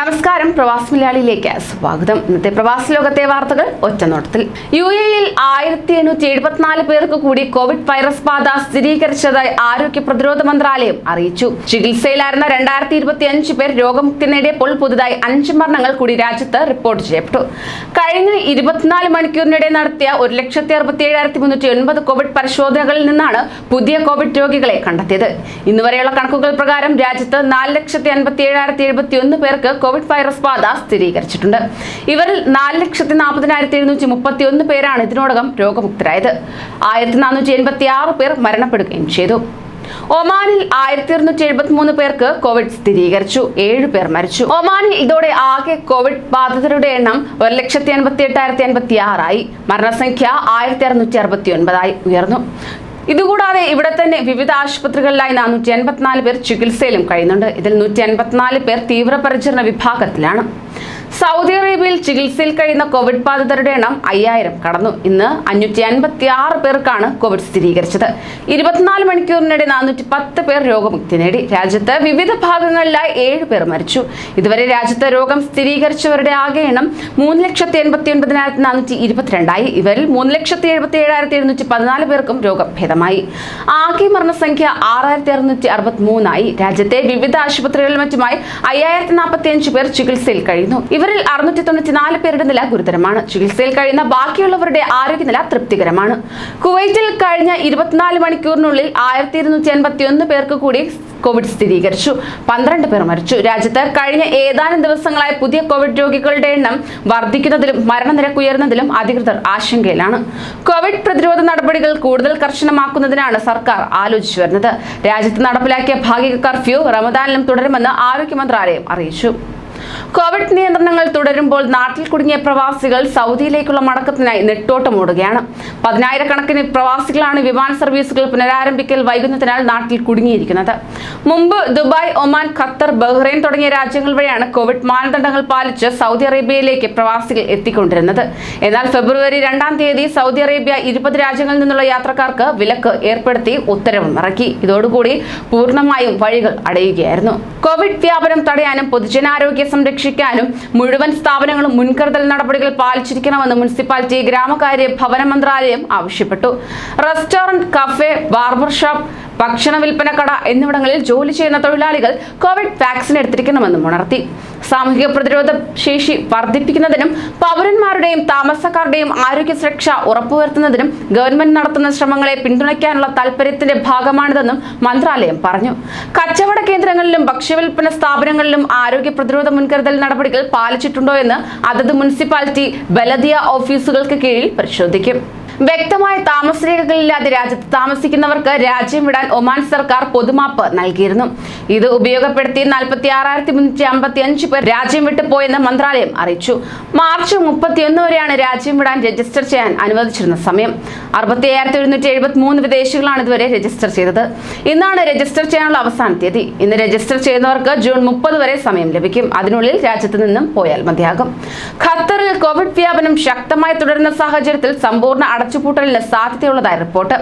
നമസ്കാരം, പ്രവാസി മലയാളിയിലേക്ക് സ്വാഗതം. ഇന്നത്തെ പ്രവാസി ലോകത്തെ വാർത്തകൾ ഒറ്റനോട്ടത്തിൽ. UAE-യിൽ 1774 പേർക്ക് കൂടി കോവിഡ് വൈറസ് ബാധ സ്ഥിരീകരിച്ചതായി ആരോഗ്യ പ്രതിരോധ മന്ത്രാലയം അറിയിച്ചു. ചികിത്സയിലായിരുന്ന 2025 പേർ രോഗമുക്തി നേടിയപ്പോൾ പുതുതായി 5 മരണങ്ങൾ കൂടി രാജ്യത്ത് റിപ്പോർട്ട് ചെയ്യപ്പെട്ടു. കഴിഞ്ഞ 24 മണിക്കൂറിനിടെ നടത്തിയ 1,67,309 കോവിഡ് പരിശോധനകളിൽ നിന്നാണ് പുതിയ കോവിഡ് രോഗികളെ കണ്ടെത്തിയത്. ഇന്നുവരെയുള്ള കണക്കുകൾ പ്രകാരം രാജ്യത്ത് 4,57,071 പേർക്ക് കോവിഡ് വൈറസ് ബാധ സ്ഥിരീകരിച്ചിട്ടുണ്ട്. ഇവരിൽ 4,40,731 പേരാണ് ഇതിനോടകം രോഗമുക്തരായത്. 1,486 പേർ മരണപ്പെടുകയും ചെയ്തു. ഒമാനിൽ 1,273 പേർക്ക് കോവിഡ് സ്ഥിരീകരിച്ചു. 7 പേർ മരിച്ചു. ഒമാനിൽ ഇതോടെ ആകെ കോവിഡ് ബാധിതരുടെ എണ്ണം 1,88,056 ആയി. മരണസംഖ്യ 1,669 ആയി ഉയർന്നു. ഇതുകൂടാതെ ഇവിടെ തന്നെ വിവിധ ആശുപത്രികളിലായി 484 പേർ ചികിത്സയിലും കഴിയുന്നുണ്ട്. ഇതിൽ 184 പേർ തീവ്രപരിചരണ വിഭാഗത്തിലാണ്. സൗദി അറേബ്യയിൽ ചികിത്സയിൽ കഴിയുന്ന കോവിഡ് ബാധിതരുടെ എണ്ണം 5000 കടന്നു. ഇന്ന് 556 പേർക്കാണ് കോവിഡ് സ്ഥിരീകരിച്ചത്. 24 മണിക്കൂറിനിടെ 410 പേർ രോഗമുക്തി നേടി. രാജ്യത്ത് വിവിധ ഭാഗങ്ങളിലായി 7 പേർ മരിച്ചു. ഇതുവരെ രാജ്യത്ത് രോഗം സ്ഥിരീകരിച്ചവരുടെ ആകെ എണ്ണം 3,89,422 ആയി. ഇവരിൽ 3,77,714 പേർക്കും രോഗം ഭേദമായി. ആകെ മരണസംഖ്യ 6,663 ആയി. രാജ്യത്തെ വിവിധ ആശുപത്രികളിലും മറ്റുമായി 5,045 പേർ ചികിത്സയിൽ കഴിയുന്നു. ഇവരിൽ 694 പേരുടെ നില ഗുരുതരമാണ്. ചികിത്സയിൽ കഴിയുന്ന ബാക്കിയുള്ളവരുടെ ആരോഗ്യനില തൃപ്തികരമാണ്. കുവൈറ്റിൽ കഴിഞ്ഞ 24 മണിക്കൂറിനുള്ളിൽ 1,281 പേർക്ക് കൂടി കോവിഡ് സ്ഥിരീകരിച്ചു. 12 പേർ മരിച്ചു. രാജ്യത്ത് കഴിഞ്ഞ ഏതാനും ദിവസങ്ങളായി പുതിയ കോവിഡ് രോഗികളുടെ എണ്ണം വർദ്ധിക്കുന്നതിലും മരണനിരക്ക് ഉയർന്നതിലും അധികൃതർ ആശങ്കയിലാണ്. കോവിഡ് പ്രതിരോധ നടപടികൾ കൂടുതൽ കർശനമാക്കുന്നതിനാണ് സർക്കാർ ആലോചിച്ചു വരുന്നത്. രാജ്യത്ത് നടപ്പിലാക്കിയ ഭാഗിക കർഫ്യൂ റമദാനിലും തുടരുമെന്ന് ആരോഗ്യ മന്ത്രാലയം അറിയിച്ചു. കോവിഡ് നിയന്ത്രണങ്ങൾ തുടരുമ്പോൾ നാട്ടിൽ കുടുങ്ങിയ പ്രവാസികൾ സൗദിയിലേക്കുള്ള മടക്കത്തിനായി നെട്ടോട്ടമോടുകയാണ്. 10,000-കണക്കിന് പ്രവാസികളാണ് വിമാന സർവീസുകൾ പുനരാരംഭിക്കൽ വൈകുന്നതിനാൽ നാട്ടിൽ കുടുങ്ങിയിരിക്കുന്നത്. മുമ്പ് ദുബായ്, ഒമാൻ, ഖത്തർ, ബഹ്റൈൻ തുടങ്ങിയ രാജ്യങ്ങൾ വഴിയാണ് കോവിഡ് മാനദണ്ഡങ്ങൾ പാലിച്ച് സൗദി അറേബ്യയിലേക്ക് പ്രവാസികൾ എത്തിക്കൊണ്ടിരുന്നത്. എന്നാൽ ഫെബ്രുവരി 2-ാം തീയതി സൗദി അറേബ്യ 20 രാജ്യങ്ങളിൽ നിന്നുള്ള യാത്രക്കാർക്ക് വിലക്ക് ഏർപ്പെടുത്തി ഉത്തരവും ഇറക്കി. ഇതോടുകൂടി പൂർണ്ണമായും വഴികൾ അടയുകയായിരുന്നു. കോവിഡ് വ്യാപനം തടയാനും പൊതുജനാരോഗ്യ സംരക്ഷിക്കാനും മുഴുവൻ സ്ഥാപനങ്ങളും മുൻകരുതൽ നടപടികൾ പാലിച്ചിരിക്കണമെന്ന് മുനിസിപ്പാലിറ്റി ഗ്രാമകാര്യ ഭവന മന്ത്രാലയം ആവശ്യപ്പെട്ടു. റെസ്റ്റോറന്റ്, കഫേ, ബാർബർ ഷോപ്പ്, ഭക്ഷണ വിൽപ്പന കട എന്നിവിടങ്ങളിൽ ജോലി ചെയ്യുന്ന തൊഴിലാളികൾ കോവിഡ് വാക്സിൻ എടുത്തിരിക്കണമെന്നും ഉണർത്തി. സാമൂഹിക പ്രതിരോധ ശേഷി വർദ്ധിപ്പിക്കുന്നതിനും പൗരന്മാരുടെയും താമസക്കാരുടെയും ആരോഗ്യ സുരക്ഷ ഉറപ്പുവരുത്തുന്നതിനും ഗവൺമെന്റ് നടത്തുന്ന ശ്രമങ്ങളെ പിന്തുണയ്ക്കാനുള്ള താൽപര്യത്തിന്റെ ഭാഗമാണിതെന്നും മന്ത്രാലയം പറഞ്ഞു. കച്ചവട കേന്ദ്രങ്ങളിലും ഭക്ഷ്യവിൽപ്പന സ്ഥാപനങ്ങളിലും ആരോഗ്യ പ്രതിരോധ മുൻകരുതൽ നടപടികൾ പാലിച്ചിട്ടുണ്ടോ എന്ന് അതത് മുനിസിപ്പാലിറ്റി ബലദിയ ഓഫീസുകൾക്ക് കീഴിൽ പരിശോധിക്കും. വ്യക്തമായ താമസരേഖകളില്ലാതെ രാജ്യത്ത് താമസിക്കുന്നവർക്ക് രാജ്യം വിടാൻ ഒമാൻ സർക്കാർ പൊതുമാപ്പ് നൽകിയിരുന്നു. ഇത് ഉപയോഗപ്പെടുത്തി 46,355 പേർ രാജ്യം വിട്ടു പോയെന്ന് മന്ത്രാലയം അറിയിച്ചു. മാർച്ച് 31 വരെയാണ് രാജ്യം വിടാൻ രജിസ്റ്റർ ചെയ്യാൻ അനുവദിച്ചിരുന്ന സമയം. 67,173 വിദേശികളാണ് ഇതുവരെ രജിസ്റ്റർ ചെയ്തത്. ഇന്നാണ് രജിസ്റ്റർ ചെയ്യാനുള്ള അവസാന തീയതി. ഇന്ന് രജിസ്റ്റർ ചെയ്യുന്നവർക്ക് ജൂൺ 30 വരെ സമയം ലഭിക്കും. അതിനുള്ളിൽ രാജ്യത്ത് നിന്നും പോയാൽ മതിയാകും. ഖത്തറിൽ കോവിഡ് വ്യാപനം ശക്തമായി തുടരുന്ന സാഹചര്യത്തിൽ സമ്പൂർണ്ണ അടച്ചുപൂട്ടലിന് സാധ്യതയുള്ളതായി റിപ്പോർട്ട്.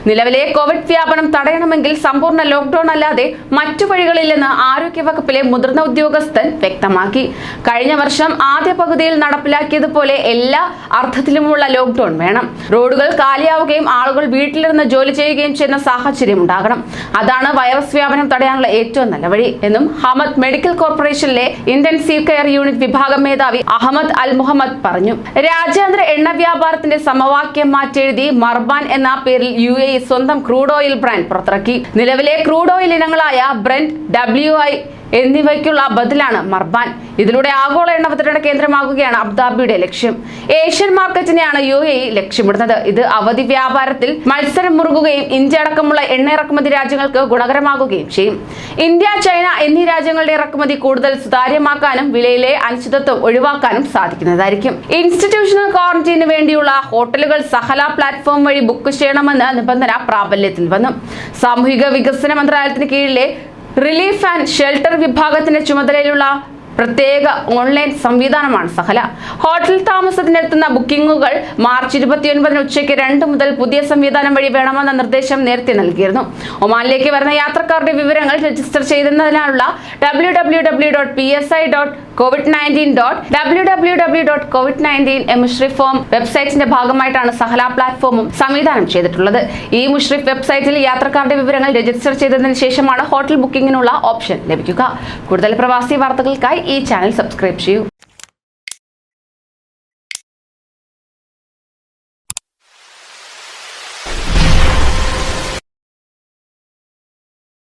നിലവിലെ കോവിഡ് വ്യാപനം തടയണമെങ്കിൽ സമ്പൂർണ്ണ ലോക്ക്ഡൌൺ അല്ലാതെ മറ്റു വഴികളില്ലെന്ന് ആരോഗ്യ വകുപ്പിലെ മുതിർന്ന ഉദ്യോഗസ്ഥൻ വ്യക്തമാക്കി. കഴിഞ്ഞ വർഷം ആദ്യ പകുതിയിൽ നടപ്പിലാക്കിയതുപോലെ എല്ലാ അർത്ഥത്തിലുമുള്ള ലോക്ക്ഡൌൺ വേണം. റോഡുകൾ കാലിയാവുകയും ആളുകൾ വീട്ടിലിരുന്ന് ജോലി ചെയ്യുകയും ചെയ്യുന്ന സാഹചര്യം ഉണ്ടാകണം. അതാണ് വൈറസ് വ്യാപനം തടയാനുള്ള ഏറ്റവും നല്ല വഴി എന്നും ഹമദ് മെഡിക്കൽ കോർപ്പറേഷനിലെ ഇന്റൻസീവ് കെയർ യൂണിറ്റ് വിഭാഗം മേധാവി അഹമ്മദ് അൽ മുഹമ്മദ് പറഞ്ഞു. രാജ്യാന്തര എണ്ണ വ്യാപാരത്തിന്റെ സമവാക്യം മാറ്റെഴുതി മർബാൻ എന്ന പേരിൽ UAE സ്വന്തം ക്രൂഡ് ഓയിൽ ബ്രാൻഡ് പുറത്തിറക്കി. നിലവിലെ ക്രൂഡ് ഓയിൽ ഇനങ്ങളായ ബ്രെന്റ്, WI എന്നിവയ്ക്കുള്ള ബദലാണ് മർബാൻ. ഇതിലൂടെ ആഗോള എണ്ണ വിതരണ കേന്ദ്രമാകുകയാണ് അബുദാബിയുടെ ലക്ഷ്യം. ഏഷ്യൻ മാർക്കറ്റിനെയാണ് UAE ലക്ഷ്യമിടുന്നത്. ഇത് അവധി വ്യാപാരത്തിൽ മത്സരം മുറുകുകയും ഇന്ത്യ അടക്കമുള്ള എണ്ണ ഇറക്കുമതി രാജ്യങ്ങൾക്ക് ഗുണകരമാകുകയും ചെയ്യും. ഇന്ത്യ, ചൈന എന്നീ രാജ്യങ്ങളുടെ ഇറക്കുമതി കൂടുതൽ സുതാര്യമാക്കാനും വിലയിലെ അനിശ്ചിതത്വം ഒഴിവാക്കാനും സാധിക്കുന്നതായിരിക്കും. ഇൻസ്റ്റിറ്റ്യൂഷണൽ ക്വാറന്റീന് വേണ്ടിയുള്ള ഹോട്ടലുകൾ സഹല പ്ലാറ്റ്ഫോം വഴി ബുക്ക് ചെയ്യണമെന്ന നിബന്ധന പ്രാബല്യത്തിൽ വന്നു. സാമൂഹിക വികസന മന്ത്രാലയത്തിന് കീഴിലെ റിലീഫ് ആൻഡ് ഷെൽട്ടർ വിഭാഗത്തിന്റെ ചുമതലയിലുള്ള പ്രത്യേക ഓൺലൈൻ സംവിധാനമാണ് സഹല. ഹോട്ടൽ താമസത്തിനെത്തുന്ന ബുക്കിംഗുകൾ മാർച്ച് 29 ഉച്ചയ്ക്ക് 2 മുതൽ പുതിയ സംവിധാനം വഴി വേണമെന്ന നിർദ്ദേശം നേരത്തെ നൽകിയിരുന്നു. ഒമാനിലേക്ക് വരുന്ന യാത്രക്കാരുടെ വിവരങ്ങൾ രജിസ്റ്റർ ചെയ്യുന്നതിനായുള്ള www.psi.covid19.www.covid19 വെബ്സൈറ്റിന്റെ ഭാഗമായിട്ടാണ് സഹല പ്ലാറ്റ്ഫോമും സംവിധാനം ചെയ്തിട്ടുള്ളത്. ഈ മുഷ്രിഫ് വെബ്സൈറ്റിൽ യാത്രക്കാരുടെ വിവരങ്ങൾ രജിസ്റ്റർ ചെയ്തതിനു ശേഷമാണ് ഹോട്ടൽ ബുക്കിംഗിനുള്ള ഓപ്ഷൻ ലഭിക്കുക. കൂടുതൽ പ്രവാസി വാർത്തകൾക്കായി ഈ ചാനൽ സബ്സ്ക്രൈബ് ചെയ്യൂ.